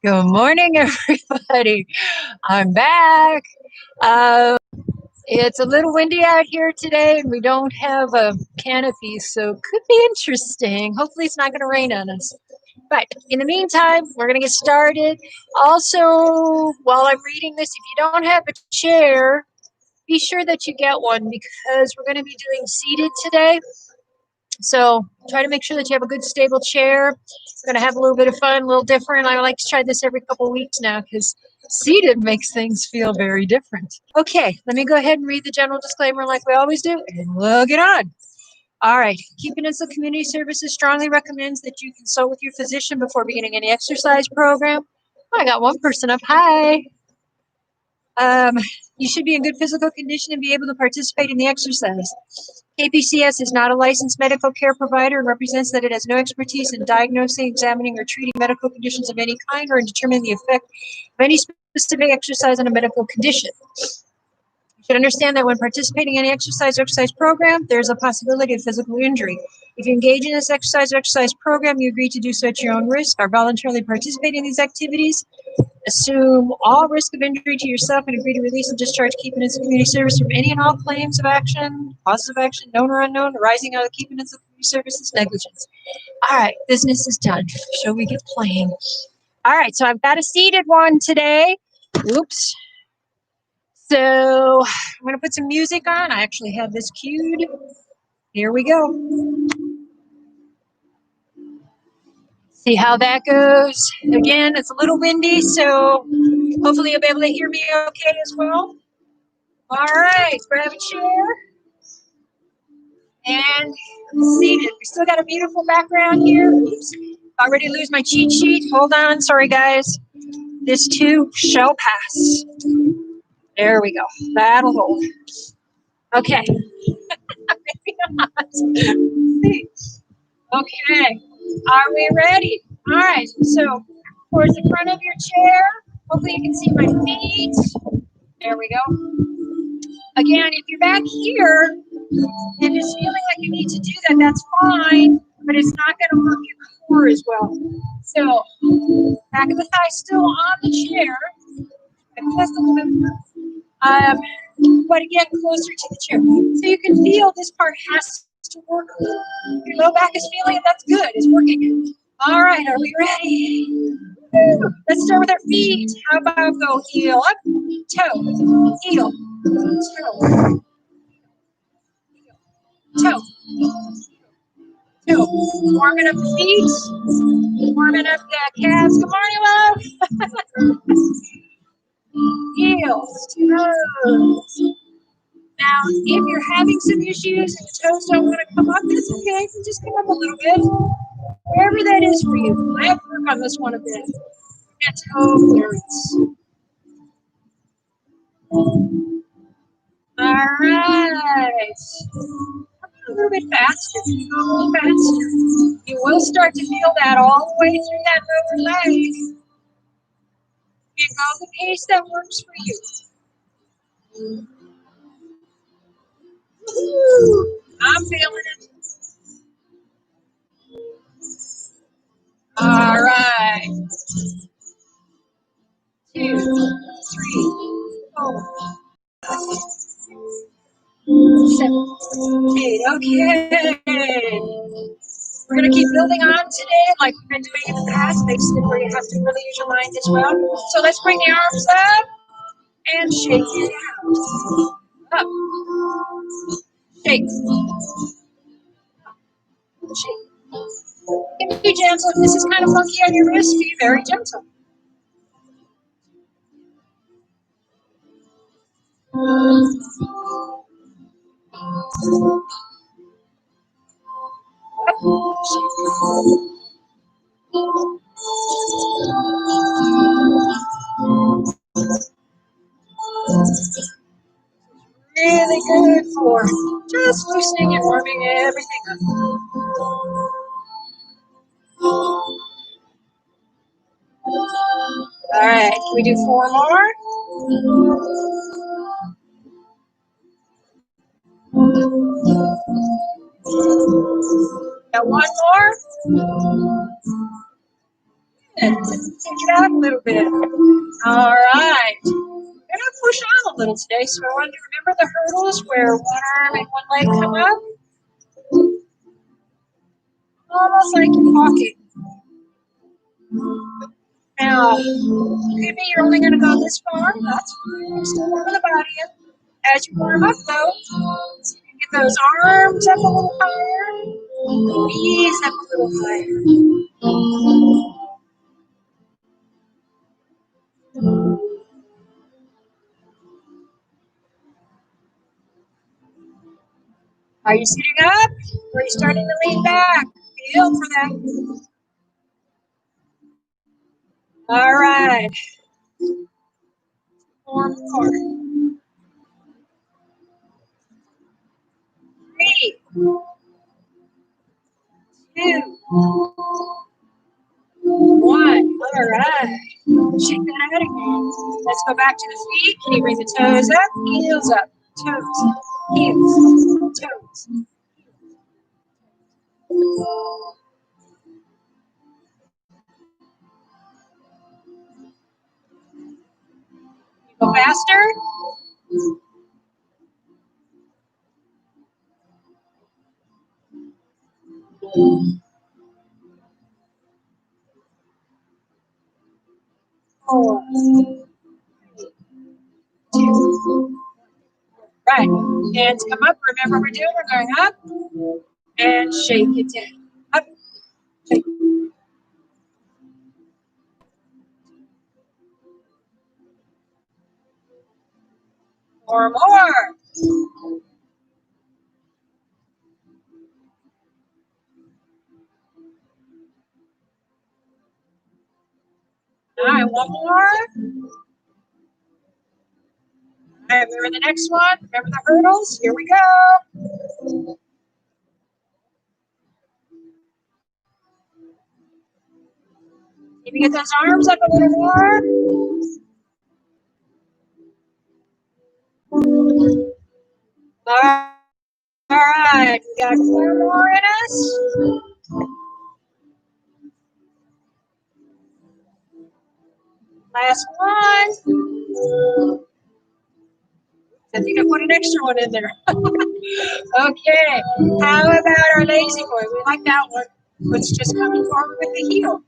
Good morning, everybody. I'm back. Uh, it's a little windy out here today, and we don't have a canopy, so it could be interesting. Hopefully, it's not going to rain on us. But in the meantime, we're going to get started. Also, while I'm reading this, if you don't have a chair, be sure that you get one because we're going to be doing seated today. So try to make sure that you have a good stable chair. We're going to have a little bit of fun, a little different. I like to try this every couple of weeks now because seated makes things feel very different. Okay, let me go ahead and read the general disclaimer like we always do, and we'll get on. All right, Key Peninsula Community Services strongly recommends that you consult with your physician before beginning any exercise program. Oh, I got one person up. Hi. Um, you should be in good physical condition and be able to participate in the exercise. KPCS is not a licensed medical care provider and represents that it has no expertise in diagnosing, examining, or treating medical conditions of any kind or in determining the effect of any specific exercise on a medical condition. You should understand that when participating in any exercise program, there's a possibility of physical injury. If you engage in this exercise program, you agree to do so at your own risk, are voluntarily participating in these activities, assume all risk of injury to yourself, and agree to release and discharge Key Peninsula Community Service from any and all claims of action, causes of action, known or unknown, arising out of Key Peninsula Community Services negligence. All right, business is done. Shall we get playing? All right, so I've got a seated one today. Oops. So I'm going to put some music on. I actually have this cued. Here we go. See how that goes. Again, it's a little windy, so hopefully you'll be able to hear me okay as well. All right, grab a chair and seated. We still got a beautiful background here. Oops. Already lose my cheat sheet. Hold on. Sorry, guys. This too shall pass. There we go. That'll hold. Okay. Maybe not. Okay. Are we ready? All right. So towards the front of your chair. Hopefully you can see my feet. There we go. Again, if you're back here and just feeling like you need to do that, that's fine, but it's not going to work your core as well. So, back of the thigh still on the chair. Just a little bit more. But again, closer to the chair. So you can feel this part has to work. Your low back is feeling it. That's good. It's working. All right, are we ready? Let's start with our feet. How about go heel up, toe, heel, toe, toe, toe. Warming up the feet, warming up the calves. Good morning, love. Heels, toes. Now, if you're having some issues and the toes don't want to come up, that's okay. You can just come up a little bit. Wherever that is for you. I have to work on this one a bit. That toe clearance. All right. A little bit faster. Go a little faster. You will start to feel that all the way through that lower leg. And go the pace that works for you. Woo. I'm feeling it. All right. 2, 3, 4, 7, 8. Okay. We're going to keep building on today like we've been doing in the past, basically where you have to really use your mind as well. So let's bring the arms up and shake it out. Up. Shake. Shake. Be gentle. If this is kind of funky on your wrist, be very gentle. Really good for just loosening and warming everything up. All right, can we do 4 more? Got 1 more? Take it out a little bit. All right. We're going to push on a little today, so I want you to remember the hurdles where one arm and one leg come up. Almost like you're walking. Now, could be you're only going to go this far. That's fine. Still warm the body up. As you warm up, though, get those arms up a little higher. Knees up a little higher. Are you sitting up? Or are you starting to lean back? Feel for that. All right. One more. 3, 2, 1. All right. Shake that out again. Let's go back to the feet. Can you bring the toes up? Heels up. Toes. Heels. Toes. Go faster. Four. 2. Right. Hands come up. Remember what we're doing. We're going up and shake it down. Up. Shake. Four more. All right, one more. All right, remember the next one. Remember the hurdles. Here we go. Maybe get those arms up a little more. All right, we got 4 more in us. Last one. I think I put an extra one in there. Okay, how about our lazy boy? We like that one. Let's just coming forward with the heel.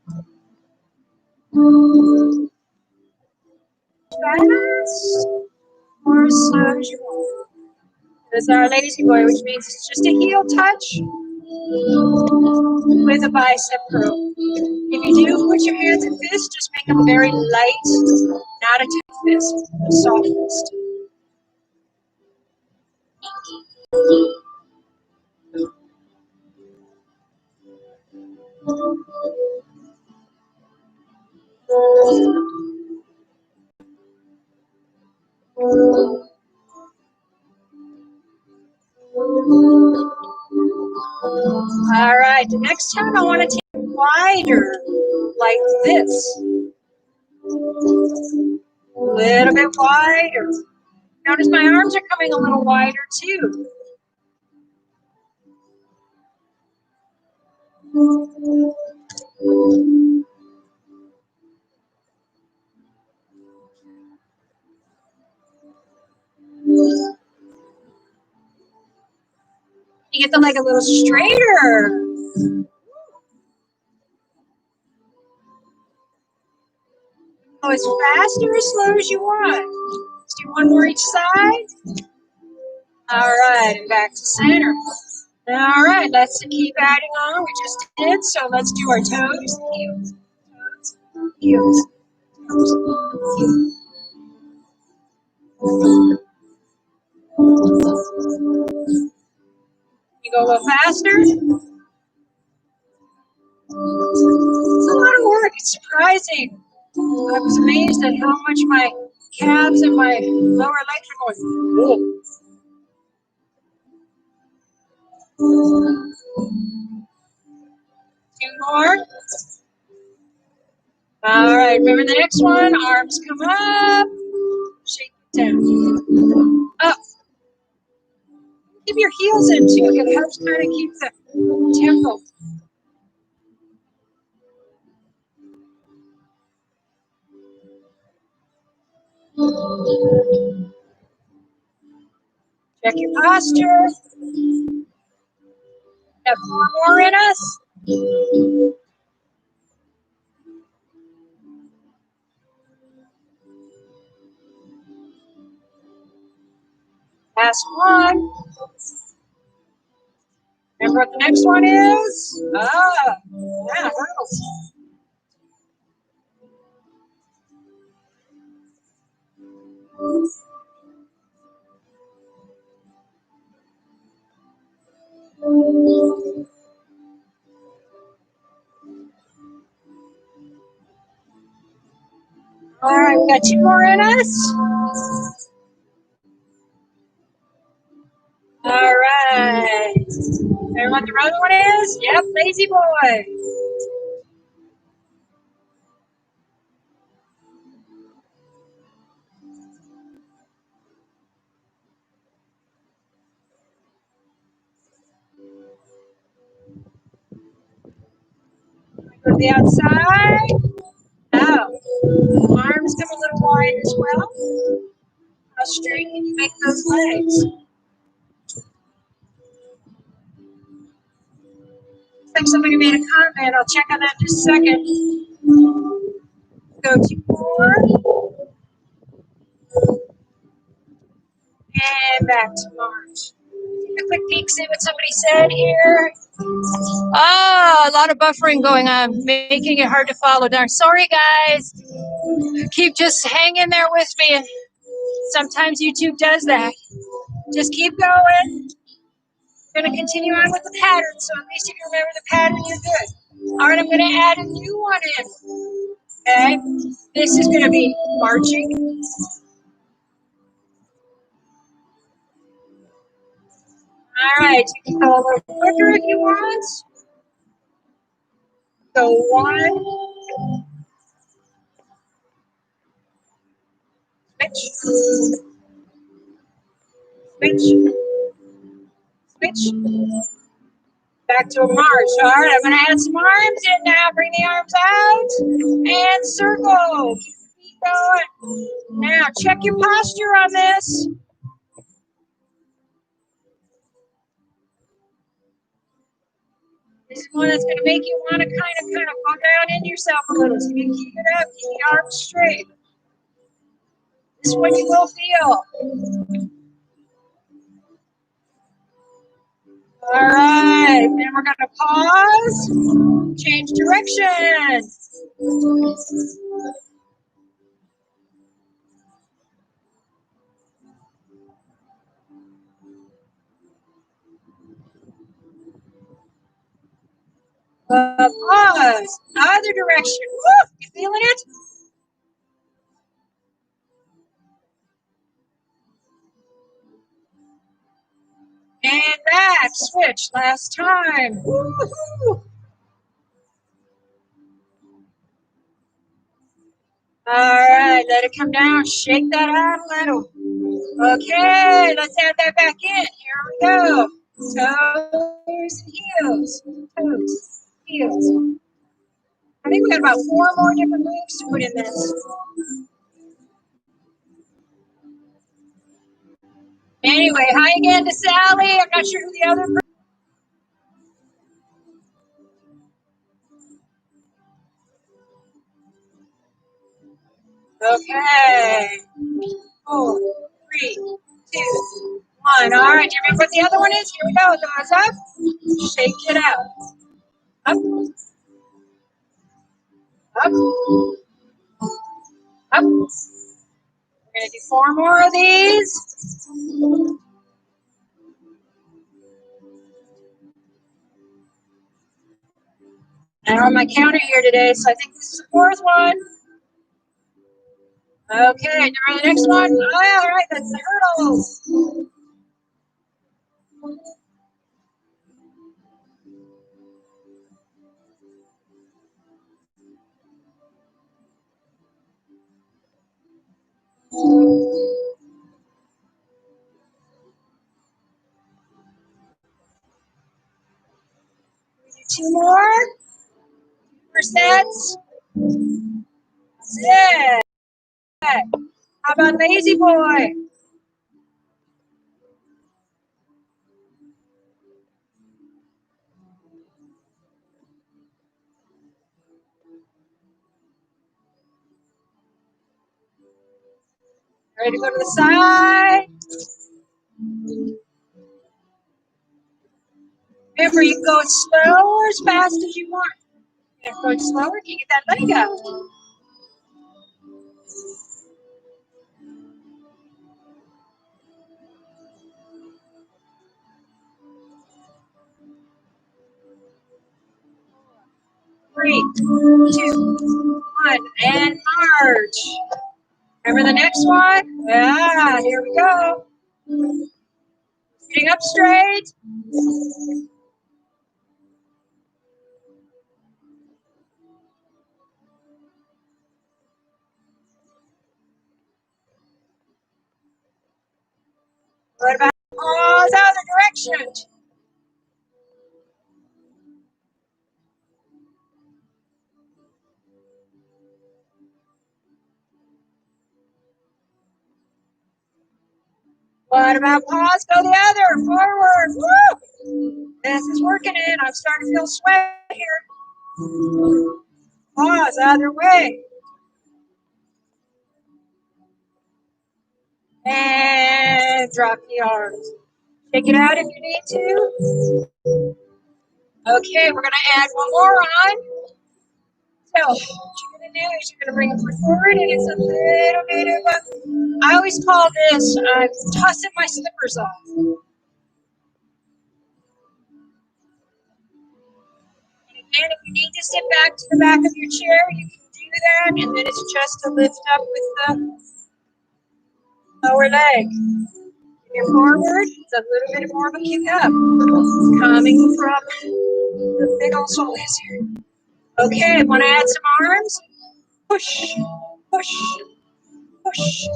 Fast or slow as you want. This is our lazy boy, which means it's just a heel touch with a bicep curl. If you do put your hands in fists, just make them very light, not a tight fist, a soft fist. All right, the next time I want to take it wider, like this. A little bit wider. Notice my arms are coming a little wider too. You get them like a little straighter. Go as fast or as slow as you want. Let's do one more each side. All right, and back to center. All right, let's keep adding on. We just did, so let's do our toes, heels, heels, heels. You go a little faster. It's a lot of work. It's surprising. I was amazed at how much my calves and my lower legs are going. Whoa. 2 more. All right, remember the next one. Arms come up. Shake it down. Up. Keep your heels in too. It helps kind of keep the tempo. Check your posture. Have 4 more in us. Last one. Remember what the next one is? Yeah, hurdles. All right, we got 2 more in us. All right. Remember what the other one is? Yep, lazy boy. Go to the outside. Oh, arms come a little wide as well. How straight can you make those legs? Looks like somebody made a comment. I'll check on that in just a second. Go 2 more. And back to March. Take a quick peek, see what somebody said here. Oh, a lot of buffering going on, making it hard to follow. Darn, sorry guys. Keep just hanging there with me. Sometimes YouTube does that. Just keep going. I'm going to continue on with the pattern, so at least if you remember the pattern, you're good. All right, I'm going to add a new one in. Okay, this is going to be marching. All right, you can go a little quicker if you want. Go 1, switch, switch, switch. Back to a march. All right, I'm going to add some arms in now. Bring the arms out and circle. Keep going. Now, check your posture on this. This is one that's going to make you want to kind of go down in yourself a little. So you keep it up, keep the arms straight. This is what you will feel. All right, then we're going to pause, change direction. Pause, other direction. Woo, you feeling it? And back, switch, last time. Woo-hoo. All right, let it come down, shake that out a little. Okay, let's add that back in. Here we go. Toes, heels, toes, heels. I think we got about 4 more different moves to put in this. Anyway, hi again to Sally. I'm not sure who the other person. Okay. 4, 3, 2, 1. All right, do you remember what the other one is? Here we go. It goes up. Shake it out. Up, up, up. We're going to do 4 more of these. I'm on my counter here today, so I think this is the 4th one. Okay, now the next one. Oh, all right, that's the hurdles. Do 2 more. 4 sets. That's it. How about lazy boy? Ready to go to the side? Remember, you can go as slow or as fast as you want. If you go slower, you get that leg up. 3, 2, 1, and march. Remember the next one? Yeah, here we go. Sitting up straight. What about paws the other direction? What about paws go the other, forward? Woo! This is working in. I'm starting to feel sweat here. Paws the other way. And drop the arms. Shake it out if you need to. Okay, we're going to add one more on. So, what you're going to do is you're going to bring a foot forward, and it's a little bit of a, I always call this tossing my slippers off. And again, if you need to sit back to the back of your chair, you can do that, and then it's just to lift up with the lower leg. When you're forward, it's a little bit more of a kick up, coming from the big old shoulders here. Okay, want to add some arms? Push, push, push, push.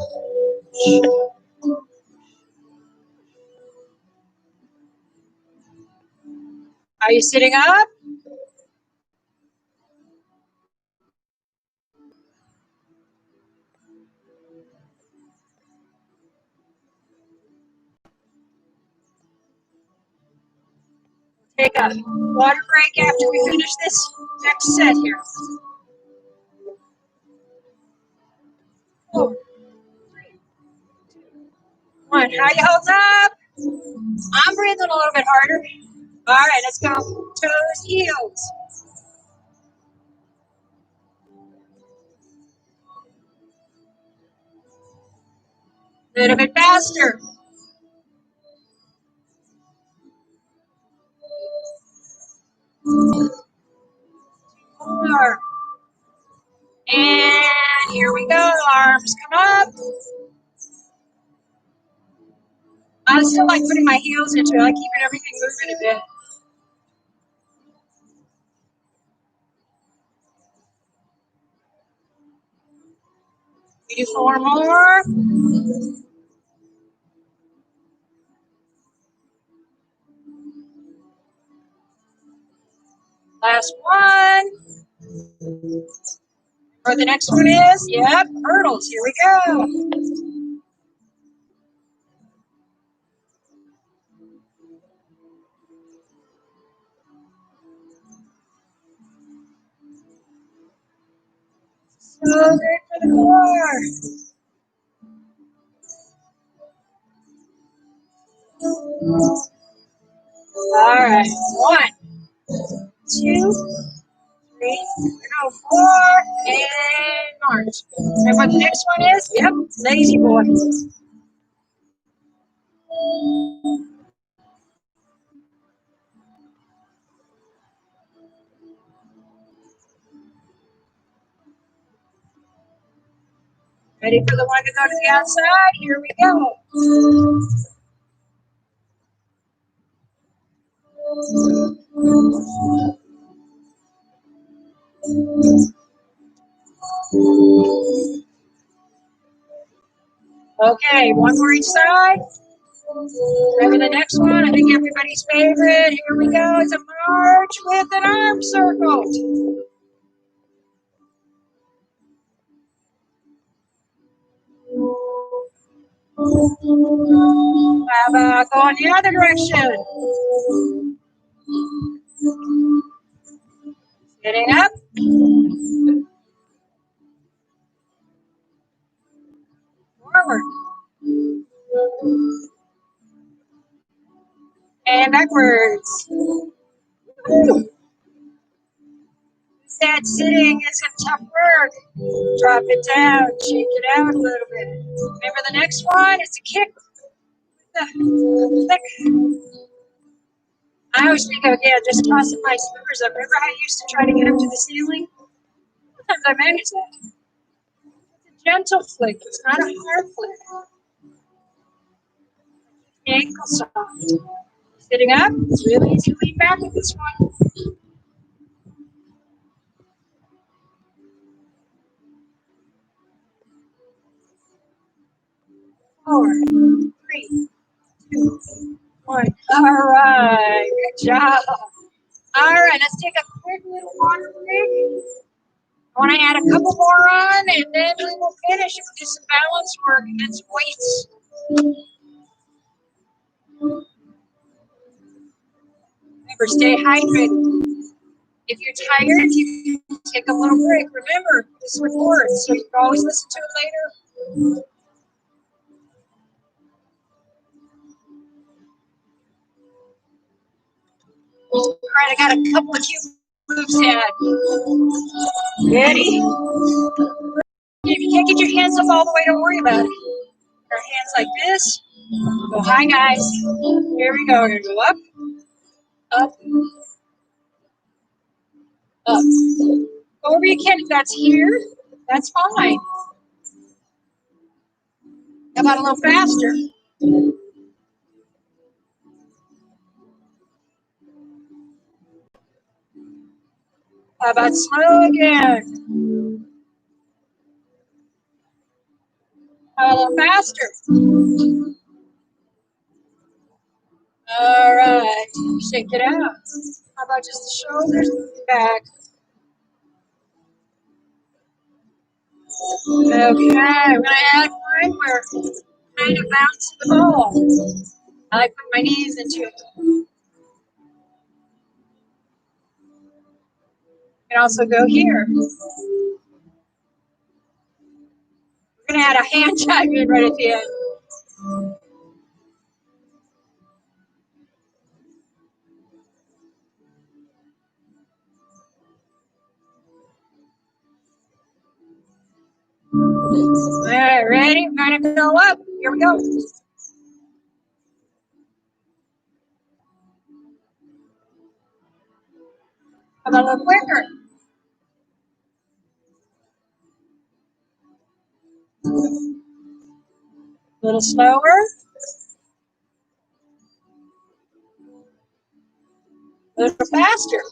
Are you sitting up? Take a water break after we finish this next set here. 4, 3, 2, 1. How you hold up? I'm breathing a little bit harder. All right, let's go. Toes, heels. A little bit faster. 4. And here we go. Arms come up. I still like putting my heels into it. I like keeping everything moving a bit. We do 4 more. Last one. Or the next one is, yep, hurdles. Here we go. So good for the core. All right. 1, 2, 3, go 4, and march. And what the next one is? Yep, lazy boy. Ready for the one to go to the outside? Here we go. Okay, one more each side. Remember the next one? I think everybody's favorite. Here we go. It's a march with an arm circle. How about going the other direction? Sitting up. Forward. And backwards. That sitting isn't tough work. Drop it down, shake it out a little bit. Remember the next one is a kick. Click. I always think of, again, just tossing my slippers up. Remember how I used to try to get them to the ceiling? Sometimes I manage that. It's a gentle flick. It's not a hard flick. The ankle soft. Sitting up, it's really easy to lean back with this one. Four, three, two, one. All right, good job. All right, let's take a quick little water break. I want to add a couple more on, and then we will finish and do some balance work and some weights. Remember, stay hydrated. If you're tired, you can take a little break. Remember, this records, so you can always listen to it later. All right, I got a couple of cute moves here. Ready? If you can't get your hands up all the way, don't worry about it. Our hands like this. Go high, guys. Here we go. We're going to go up, up, up. Go wherever you can. If that's here, that's fine. How about a little faster? How about slow again? A little faster. All right. Shake it out. How about just the shoulders back? Okay, I'm going to add one where kind of bounce the ball. I like putting my knees into it. You can also go here. We're going to add a hand jive in right at the end. All right, ready? We're going to go up. Here we go. How about a little quicker? A little slower. A little faster.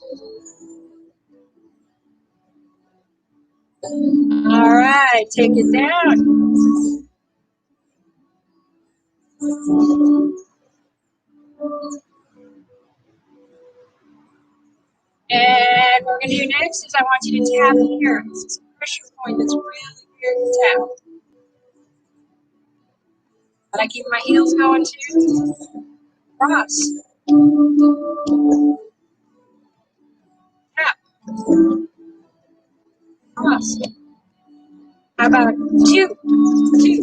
All right, take it down. And what we're going to do next is I want you to tap here. This is a pressure point that's really weird to tap. But I keep my heels going too. Cross. Tap. Cross. How about two? Two.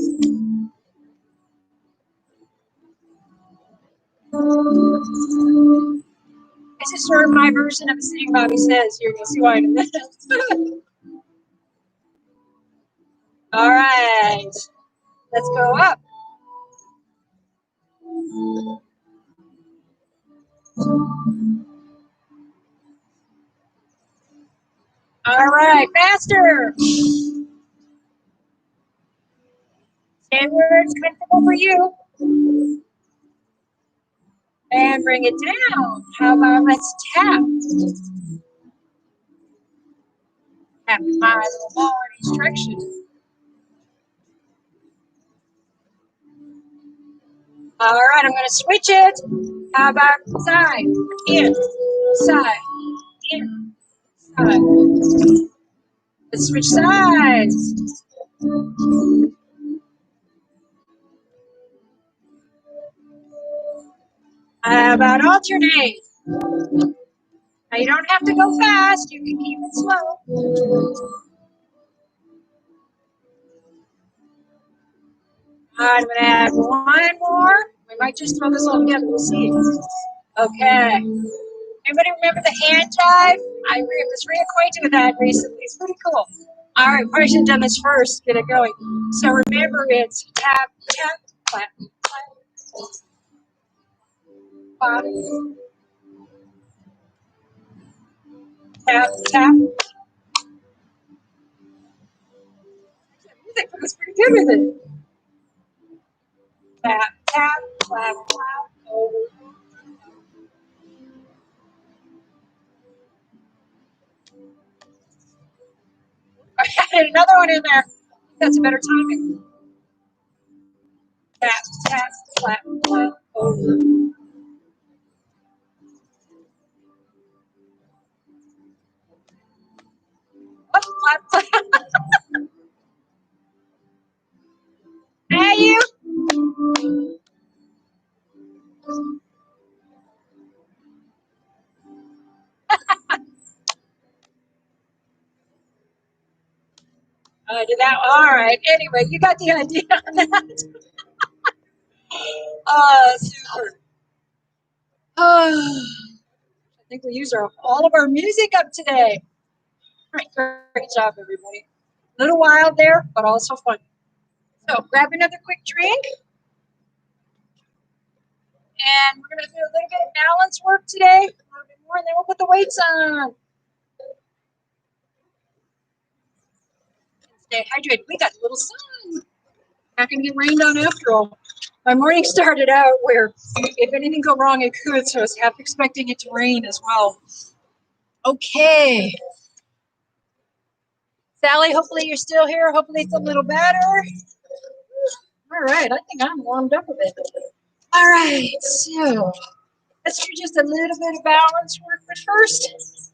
This is sort of my version of a sitting Bobby says. You're going to see why in a minute. All right. Let's go up. All right, faster. Stand where it's comfortable for you. And bring it down. How about let's tap? Tap my little ball in each direction. All right, I'm going to switch it. How about side, in, side, in, side. Let's switch sides. How about alternate? Now you don't have to go fast. You can keep it slow. I'm going to add one more. We might just throw this all together. We'll see. Okay. Anybody remember the hand jive? I was reacquainted with that recently. It's pretty cool. All right, probably should have done this first. Get it going. So remember, it's tap, tap, clap, clap, clap, tap, tap. Music was pretty good with it. Tap, tap, clap, clap. Over. I added another one in there. That's a better timing. Tap, tap, clap, clap, over. Clap, clap, clap. Hey, you. I did that. All right. Anyway, you got the idea on that. Super. I think we used all of our music up today. Great, great job, everybody. A little wild there, but also fun. So grab another quick drink. And we're going to do a little bit of balance work today. A little bit more, and then we'll put the weights on. Stay hydrated. We got a little sun. Not going to get rained on after all. My morning started out where if anything go wrong, it could. So I was half expecting it to rain as well. Okay. Sally, hopefully you're still here. Hopefully it's a little better. All right. I think I'm warmed up a bit. All right. So let's do just a little bit of balance work. But first,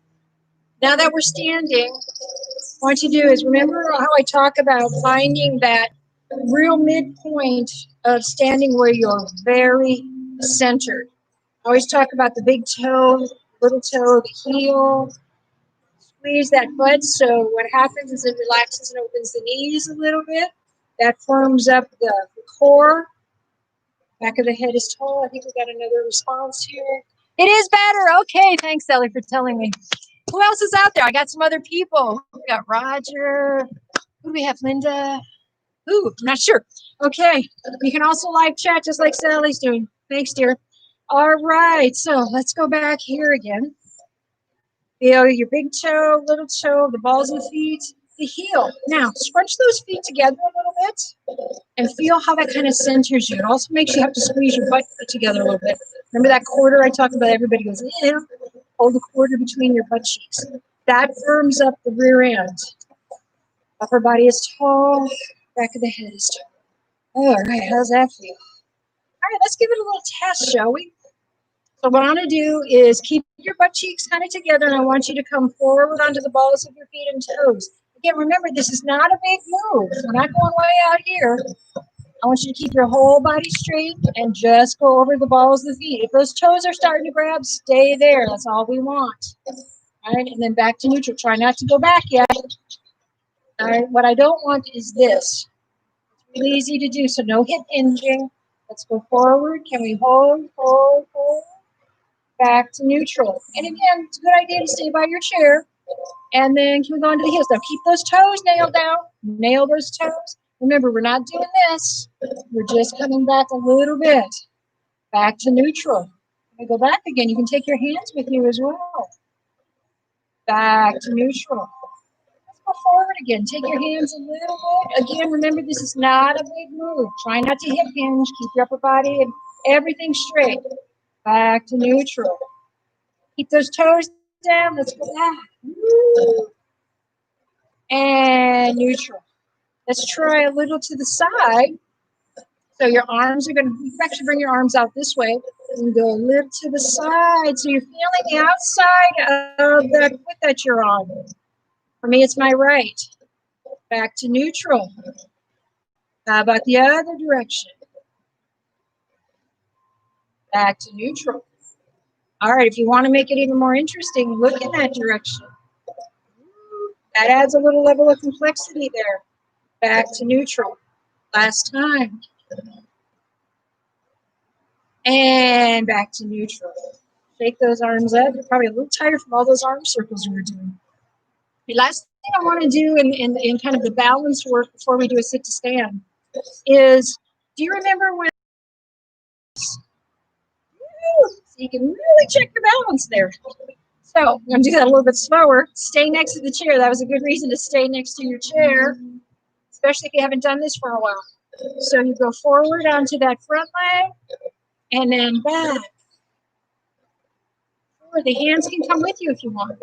now that we're standing, what you do is remember how I talk about finding that real midpoint of standing where you're very centered. I always talk about the big toe, little toe, the heel. Squeeze that butt. So what happens is it relaxes and opens the knees a little bit. That firms up the core. Back of the head is tall. I think we got another response here. It is better. Okay, thanks, Ellie, for telling me. Who else is out there? I got some other people. We got Roger. Who do we have? Linda. Ooh, I'm not sure. Okay, you can also live chat just like Sally's doing. Thanks, dear. All right, so let's go back here again. Feel your big toe, little toe, the balls of the feet, the heel. Now, scrunch those feet together a little bit and feel how that kind of centers you. It also makes you have to squeeze your butt together a little bit. Remember that quarter I talked about? Everybody goes, yeah. Hold the quarter between your butt cheeks. That firms up the rear end. Upper body is tall, back of the head is tall. All right, how's that feel? All right, let's give it a little test, shall we? So what I want to do is keep your butt cheeks kind of together, and I want you to come forward onto the balls of your feet and toes. Again, remember, this is not a big move. We're not going way out here. I want you to keep your whole body straight and just go over the balls of the feet. If those toes are starting to grab, stay there. That's all we want. All right, and then back to neutral. Try not to go back yet. All right, what I don't want is this. It's really easy to do, so no hip hinging. Let's go forward. Can we hold, hold, hold? Back to neutral. And again, it's a good idea to stay by your chair. And then can we go into the heels? Now keep those toes nailed down. Nail those toes. Remember, we're not doing this. We're just coming back a little bit. Back to neutral. Can we go back again? You can take your hands with you as well. Back to neutral. Let's go forward again. Take your hands a little bit. Again, remember, this is not a big move. Try not to hip hinge. Keep your upper body and everything straight. Back to neutral. Keep those toes down. Let's go back. And neutral. Let's try a little to the side. So your arms are going to, you can actually bring your arms out this way and go lift to the side. So you're feeling the outside of that foot that you're on. For me, it's my right. Back to neutral. How about the other direction? back to neutral. All right, if you want to make it even more interesting, look in that direction. That adds a little level of complexity there. Back to neutral. Last time. And back to neutral. Shake those arms up. You're probably a little tired from all those arm circles we were doing. The last thing I want to do in kind of the balance work before we do a sit to stand is, do you remember when, so you can really check your balance there. So I'm going to do that a little bit slower. Stay next to the chair. That was a good reason to stay next to your chair, especially if you haven't done this for a while. So you go forward onto that front leg and then back. Forward. The hands can come with you if you want.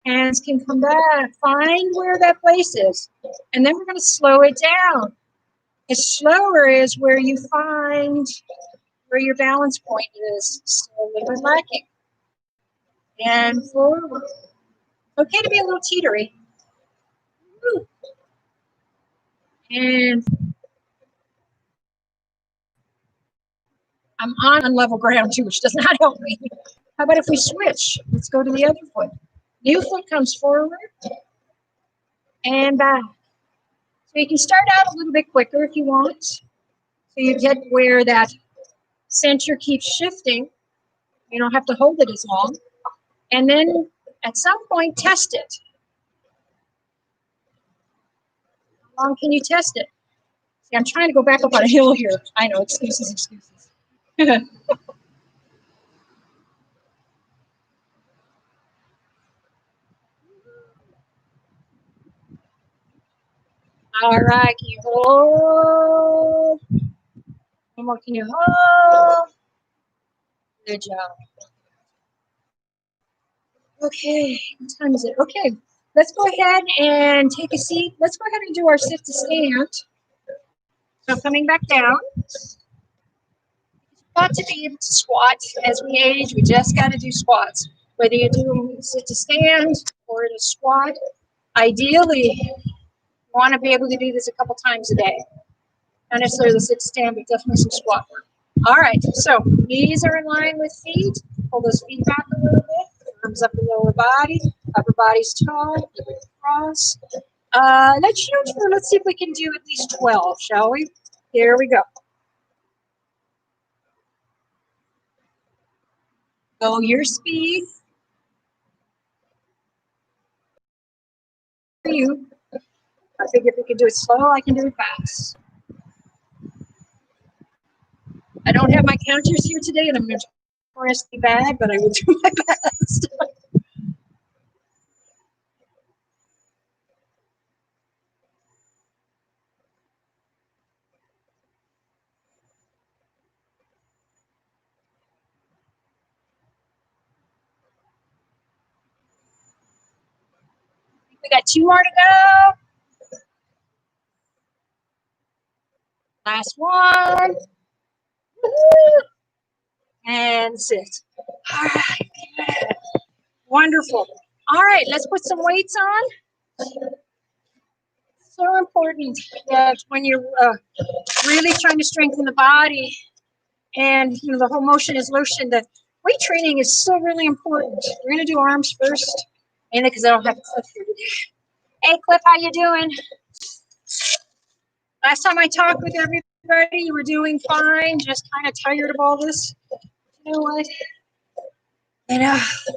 Hands can come back. Find where that place is. And then we're going to slow it down. As slower is where you find where your balance point is still a little bit lacking. And forward. Okay to be a little teetery. And I'm on level ground too, which does not help me. How about if we switch? Let's go to the other foot. New foot comes forward and back. So you can start out a little bit quicker if you want. So you get where that center keeps shifting. You don't have to hold it as long. And then at some point, test it. How long can you test it? See, I'm trying to go back up on a hill here. I know, excuses. All right, can you hold? One more, can you hold? Good job. Okay, what time is it? Okay, let's go ahead and take a seat. Let's go ahead and do our sit to stand. So coming back down. Got to be able to squat. As we age, we just got to do squats. Whether you do sit to stand or to squat, ideally, you want to be able to do this a couple times a day. Not necessarily sit to stand, but definitely some squat work. All right, so knees are in line with feet. Pull those feet back a little bit. Arms up the lower body. Upper body's tall. Keep it across. Let's see if we can do at least 12, shall we? Here we go. Go your speed. For you. I figure if we can do it slow, I can do it fast. I don't have my counters here today, and I'm notoriously bad, but I will do my best. We got 2 more to go. Last one. And sit. All right. Good. Wonderful. All right, let's put some weights on. So important that when you're really trying to strengthen the body and the whole motion is lotion, that weight training is so really important. We're going to do arms first, mainly because I don't have Cliff here today. Hey, Cliff, how you doing? Last time I talked with everybody, you were doing fine, just kind of tired of all this. You know what?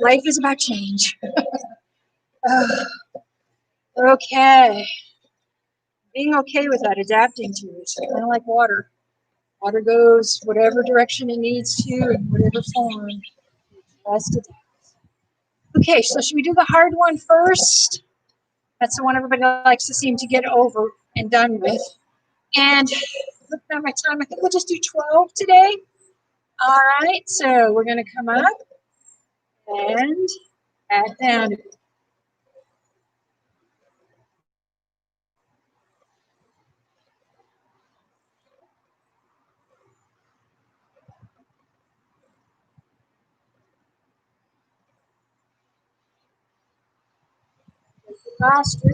Life is about change. Okay. Being okay with that, adapting to it. Kind of like water. Water goes whatever direction it needs to in whatever form. Just adapt. Okay, so should we do the hard one first? That's the one everybody likes to seem to get over and done with. And looking at my time, I think we'll just do 12 today. All right, so we're going to come up and back down. Faster.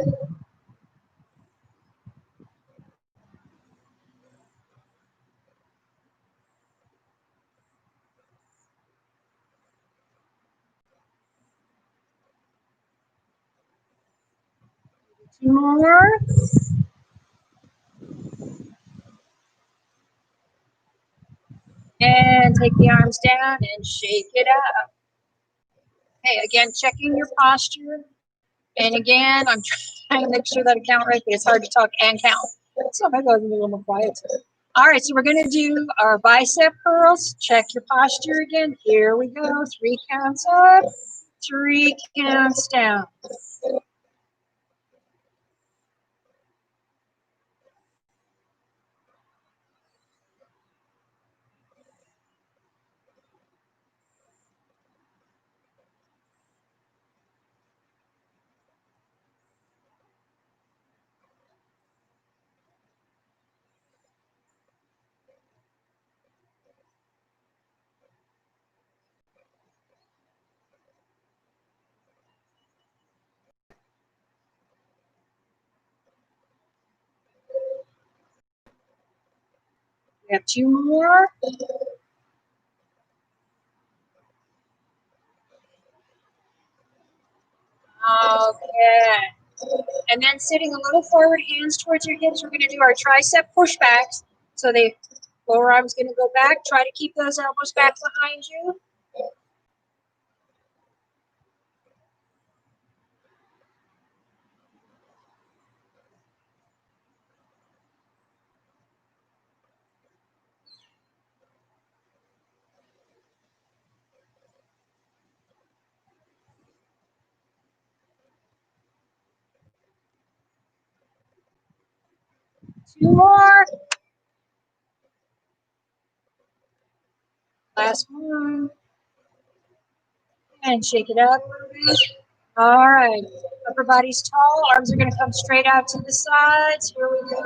Two more. And take the arms down and shake it up. Okay, again, checking your posture. And again, I'm trying to make sure that I count right, but it's hard to talk and count. So maybe I'll be a little more quiet. All right, so we're going to do our bicep curls. Check your posture again. Here we go. 3 counts up, 3 counts down. We have 2 more. Okay. And then sitting a little forward, hands towards your hips, we're going to do our tricep pushbacks. So the lower arm's going to go back. Try to keep those elbows back behind you. Two more. Last one. And shake it up a little bit. All right. Upper body's tall. Arms are going to come straight out to the sides. Here we go.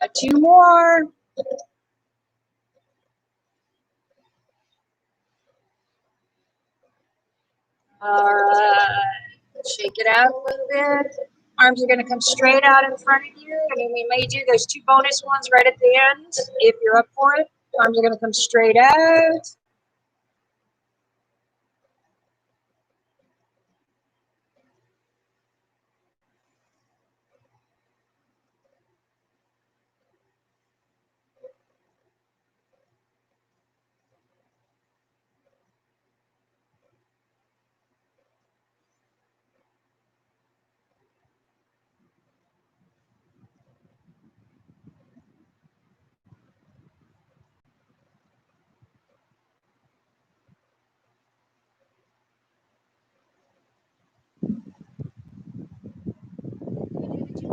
Got 2 more. All right. Shake it out a little bit. Arms are going to come straight out in front of you. I mean, we may do those 2 bonus ones right at the end if you're up for it. Arms are going to come straight out.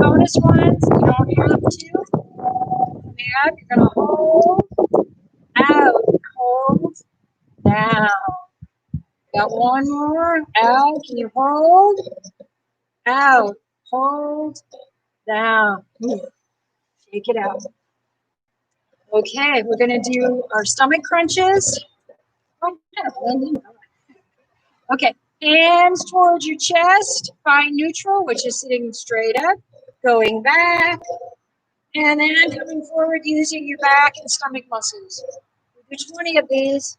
Bonus ones, you don't have to. Now you're going to hold, out, hold, down. Got 1 more. Out, can you hold? Out, hold, down. Shake it out. Okay, we're going to do our stomach crunches. Okay, hands towards your chest. Find neutral, which is sitting straight up, going back, and then coming forward using your back and stomach muscles. Do 20 of these.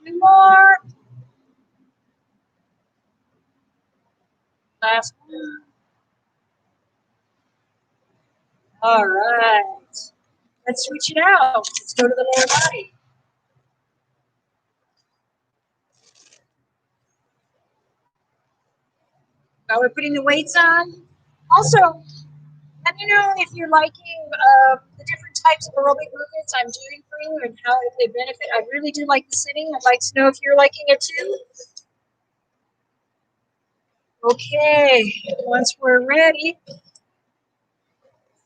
Two more. Last one. All right. Let's switch it out. Let's go to the lower body. While we're putting the weights on. Also, let me know if you're liking the different types of aerobic movements I'm doing for you and how if they benefit. I really do like the sitting. I'd like to know if you're liking it too. Okay, once we're ready,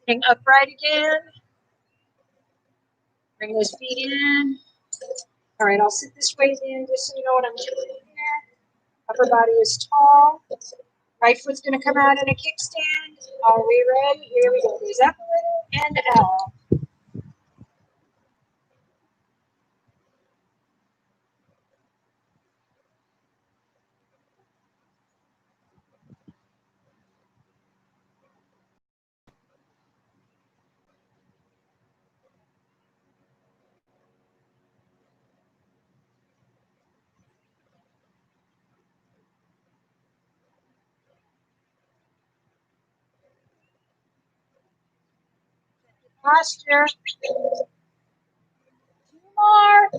sitting upright again. Bring those feet in. All right, I'll sit this way in just so you know what I'm doing here. Upper body is tall. Right foot's going to come out in a kickstand. Are we ready? Here we go. Raise up a little and out. Posture. Two more.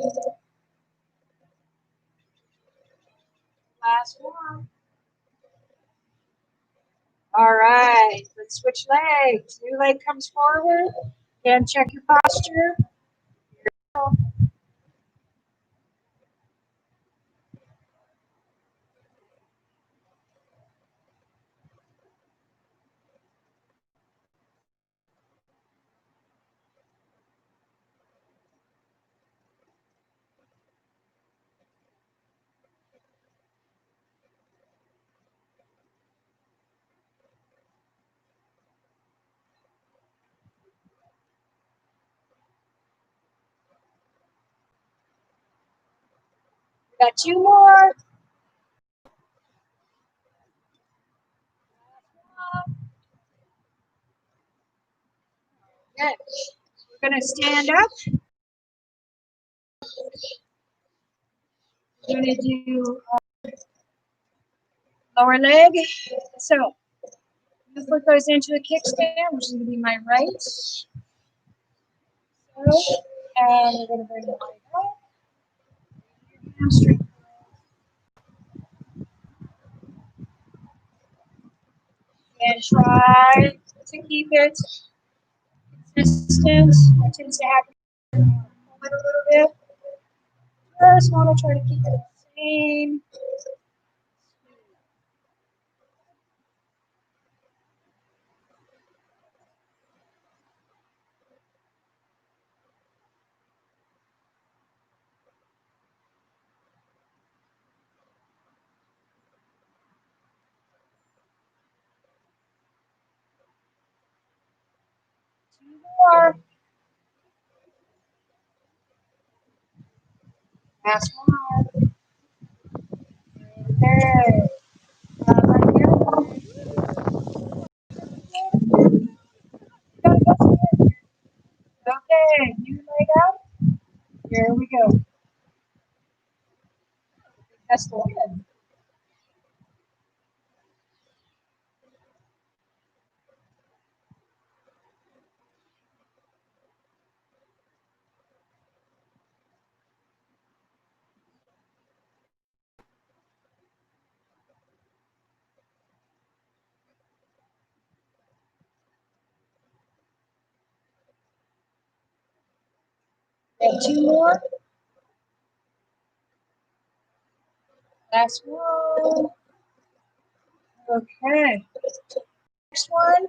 Last one. All right, let's switch legs. New leg comes forward. And check your posture. We got two more. Good. We're going to stand up. We're going to do lower leg. So the foot goes into a kickstand, which is going to be my right. So, and we're going to bring the leg up. Straight. And try to keep it consistent. What tends to happen a little bit. First one, I'll try to keep it the same. Two more. Last one. Okay. Okay, new leg up. Here we go. That's the one. And two more. Last one. Okay. Next one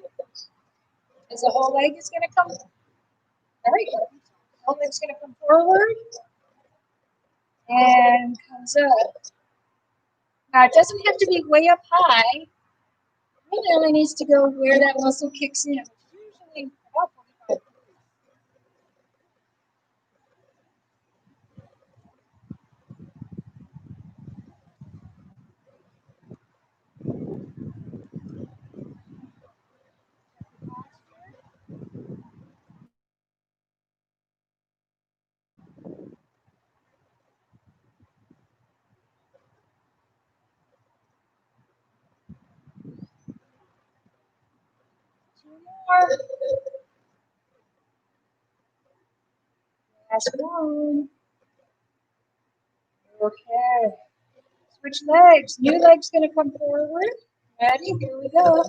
is the whole leg is going to come. There we go. Whole leg's going to come forward and comes up. Now it doesn't have to be way up high. It only needs to go where that muscle kicks in. Usually about 45. more. Last one. Okay. Switch legs. New leg's going to come forward. Ready? Here we go.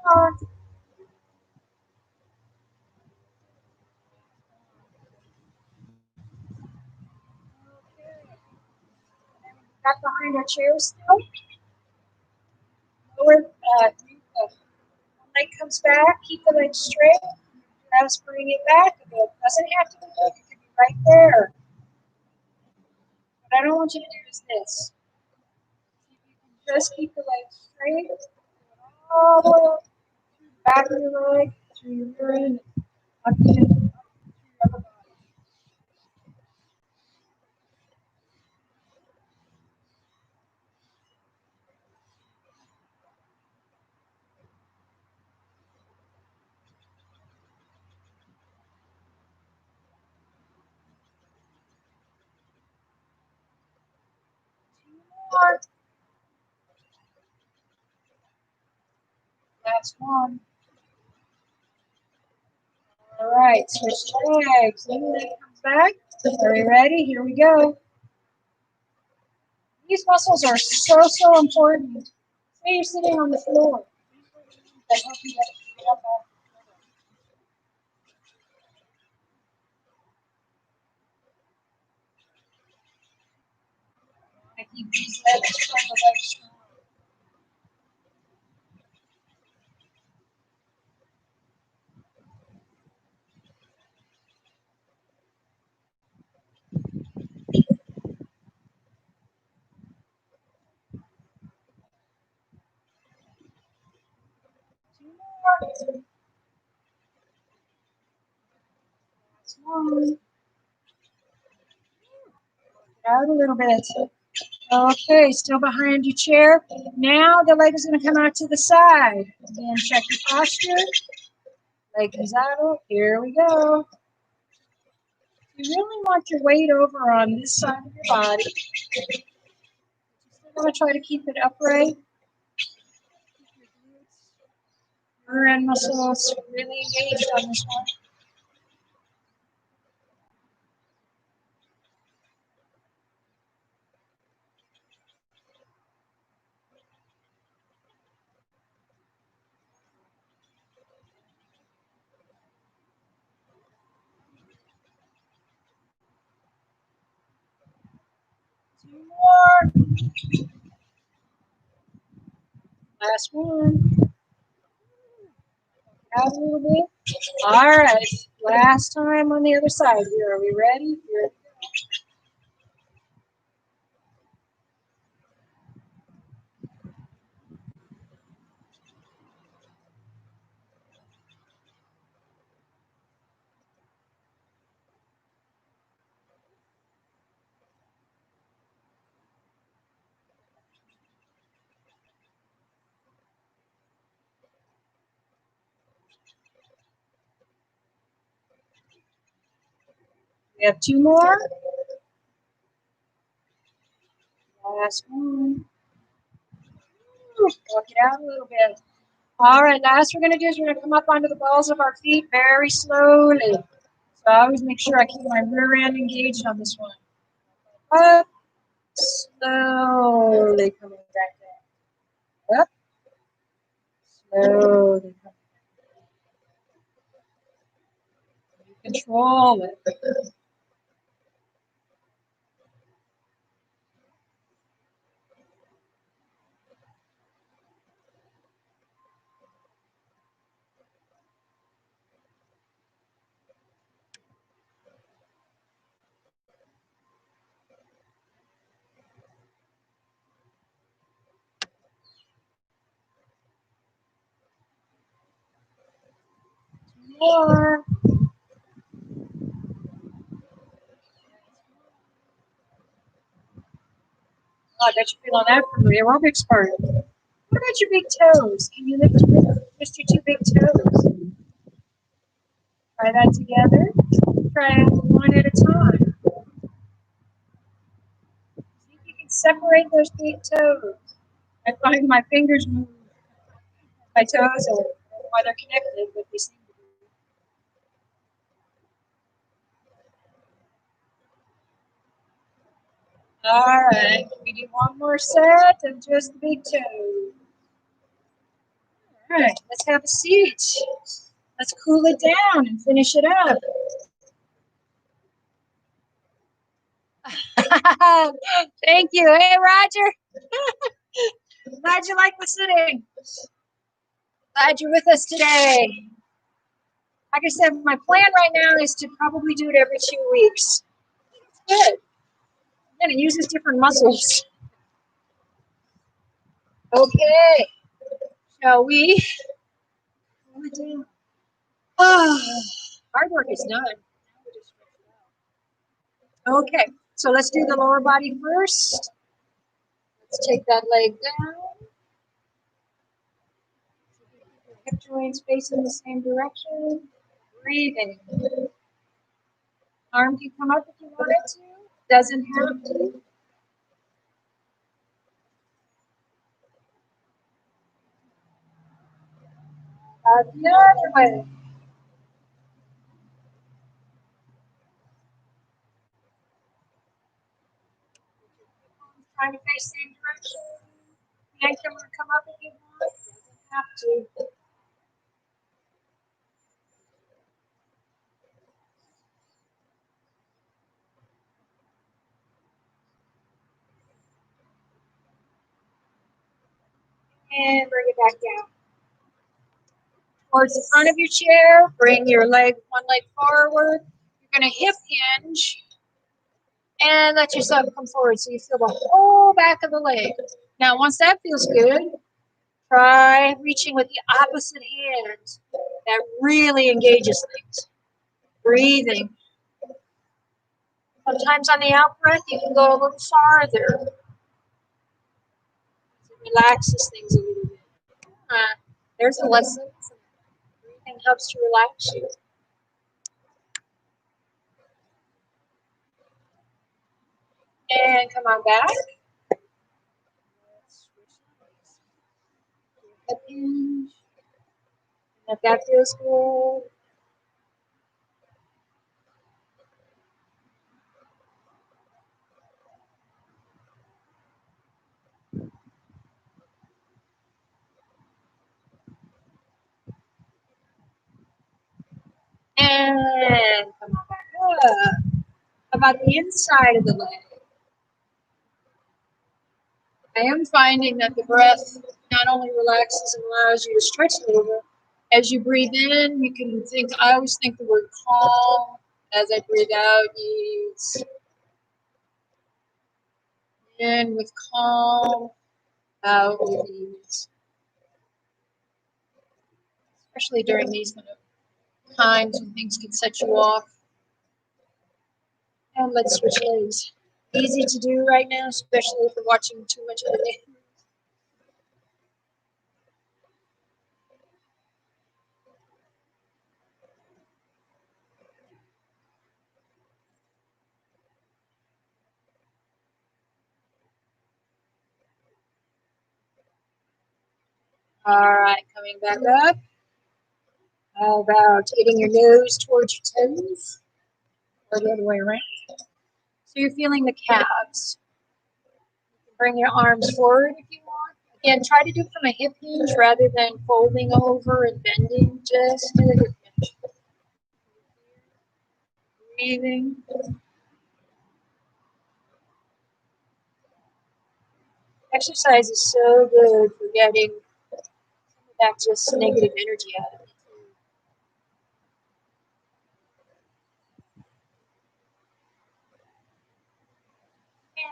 More. Okay. Back behind our chair still. Lower, leg comes back. Keep the leg straight. Just bring it back a bit. Doesn't have to be big. It could be right there. What I don't want you to do is this. Just keep the leg straight. All the way up through the back of your leg, through your rear end, up to your upper body. Two more. Last one. All right, switch legs. New leg comes back. Are we ready? Here we go. These muscles are so important. Say you're sitting on the floor. That help you get up off the floor. Keep these legs from the legs strong. Two more. Last one. Out a little bit. Okay, still behind your chair. Now the leg is going to come out to the side. Again, check your posture. Leg comes out. Here we go. You really want your weight over on this side of your body. You're still going to try to keep it upright. Keep your glutes, rear end muscles really engaged on this one. Two more. Last one. Out a little bit. All right. Last time on the other side here. Are we ready? Here. We have two more. Last one. Walk it out a little bit. All right, last we're going to do is we're going to come up onto the balls of our feet very slowly. So I always make sure I keep my rear end engaged on this one. Up, slowly coming back down. Up, slowly coming. Control it. more. Oh, I bet you're feeling that from the aerobics part. What about your big toes? Can you lift just your two big toes? Try that together. Try it one at a time. See if you can separate those big toes. I find my fingers move. My toes are why they're connected, but they seem to be. All right, we do one more set of just the big toes. All right, let's have a seat. Let's cool it down and finish it up. Thank you. Hey, Roger. Glad you like listening. Glad you're with us today. Like I said, my plan right now is to probably do it every 2 weeks. Good. And it uses different muscles. Okay. Shall we? Oh, hard work is done. Okay. So let's do the lower body first. Let's take that leg down. Hip joints facing the same direction. Breathing. Arm can come up if you want it to. Doesn't have to. The other way. Trying to face same direction. Hand can come up if you want. Doesn't have to. And bring it back down. Towards the front of your chair. Bring your one leg forward. You're going to hip hinge. And let yourself come forward so you feel the whole back of the leg. Now, once that feels good, try reaching with the opposite hand. That really engages things. Breathing. Sometimes on the out breath, you can go a little farther. It relaxes things a little bit. There's a lesson. Breathing helps to relax you. And come on back. Hip hinge. If that feels good. And come on back up. How about the inside of the leg? I am finding that the breath not only relaxes and allows you to stretch a little bit. As you breathe in, you can think, I always think the word calm. As I breathe out, ease. In with calm, out with ease. Especially during these kind of times when things can set you off. And let's switch legs. Easy to do right now, especially if you're watching too much of the news. All right, coming back up. How about getting your nose towards your toes? Or the other way around. So you're feeling the calves. Bring your arms forward if you want. Again, try to do it from a hip hinge rather than folding over and bending. Just do a hip hinge. Breathing. Exercise is so good for getting that just negative energy out of it.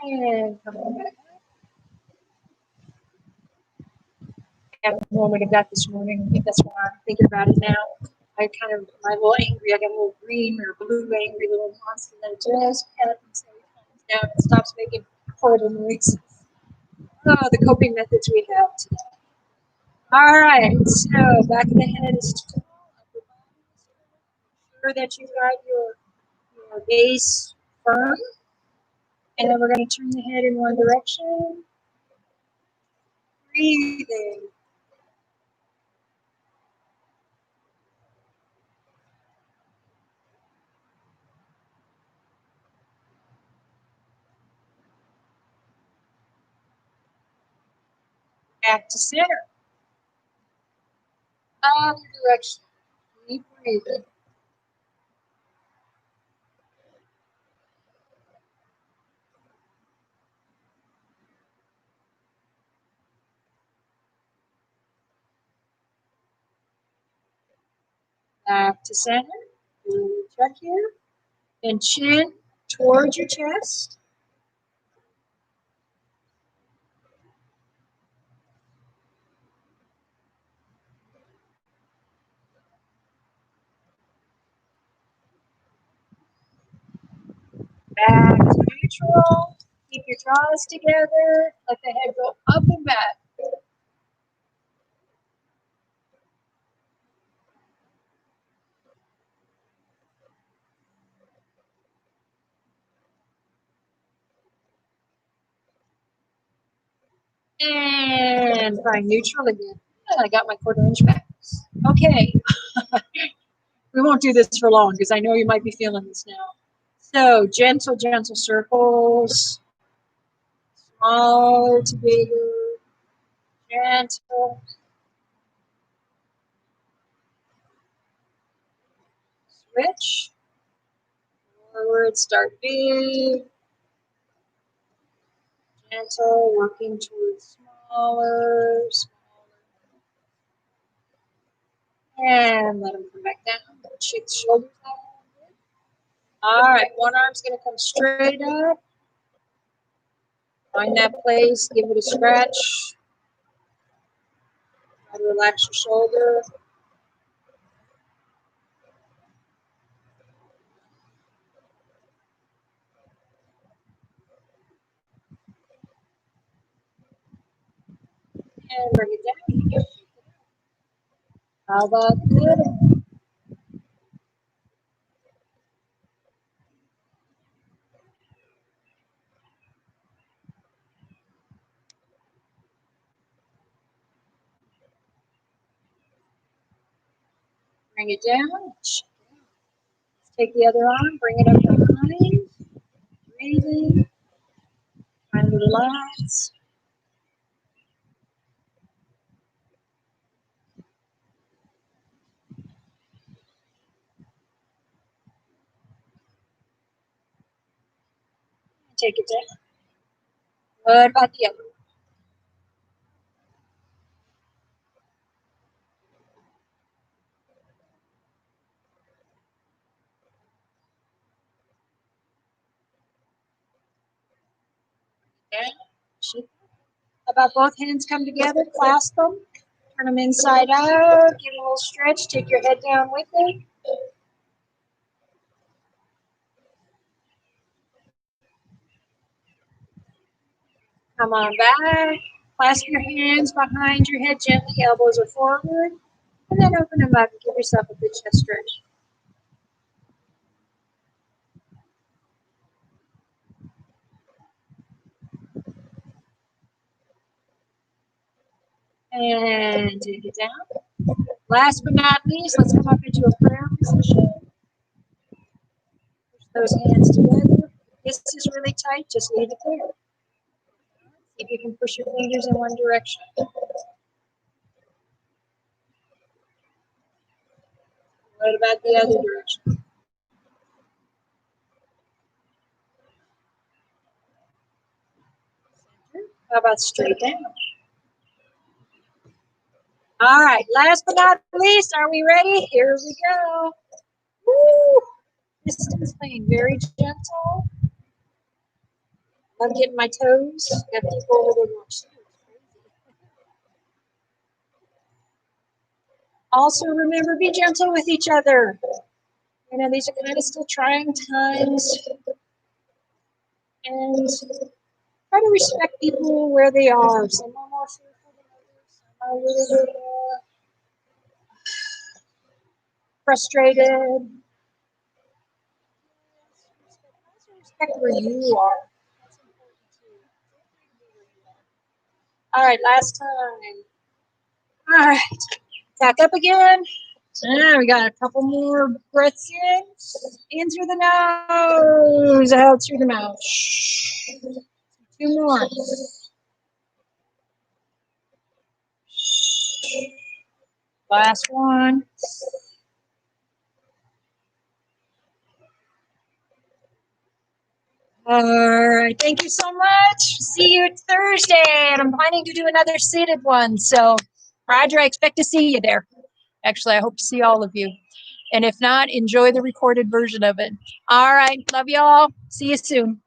And come on back. I have a moment of that this morning. I think that's why I'm thinking about it now. my little angry, I got a little green or blue angry little monster that just pet him so he calms down and stops making horrible noises. Oh, the coping methods we have today. All right, so back of the head is tall, upper body is tall. Make sure that you got your base firm, and then we're going to turn the head in one direction. Breathing. Back to center. Other direction. Keep breathing. Back to center. Check here. And chin towards your chest. Back to neutral. Keep your jaws together. Let the head go up and back. And find neutral again. And I got my quarter-inch back. Okay. We won't do this for long because I know you might be feeling this now. So gentle, gentle circles. Smaller to bigger. Gentle. Switch. Forward, start big. Gentle, working towards smaller, and let them come back down. Shake the shoulders out. All right, one arm's going to come straight up. Find that place, give it a scratch. Try to relax your shoulder. And bring it down. How about that? Bring it down. Take the other arm, bring it up behind. Breathing. Trying to relax. Take it down. What about the other? Okay. How about both hands come together, clasp them, turn them inside out, give it a little stretch, take your head down with it. Come on back. Clasp your hands behind your head gently, elbows are forward, and then open them up and give yourself a good chest stretch. And take it down. Last but not least, let's come up into a prayer position. Push those hands together. This is really tight, just leave it there. See if you can push your fingers in one direction. What about the other direction? How about straight down? All right, last but not least, are we ready? Here we go. Woo! Distance playing very gentle. I'm getting my toes. Got people over there watching. Also, remember, be gentle with each other. You know, these are kind of still trying times. And try to respect people where they are. Some are more fearful than others. Some are a little bit more frustrated. Also respect where you are. That's important too. Feel free to be where you are. All right, last time. All right, back up again. We got a couple more breaths in through the nose, out through the mouth. Two more. Last one. All right, thank you so much. See you Thursday, and I'm planning to do another seated one. So, Roger, I expect to see you there. Actually, I hope to see all of you. And if not, enjoy the recorded version of it. All right, love y'all. See you soon.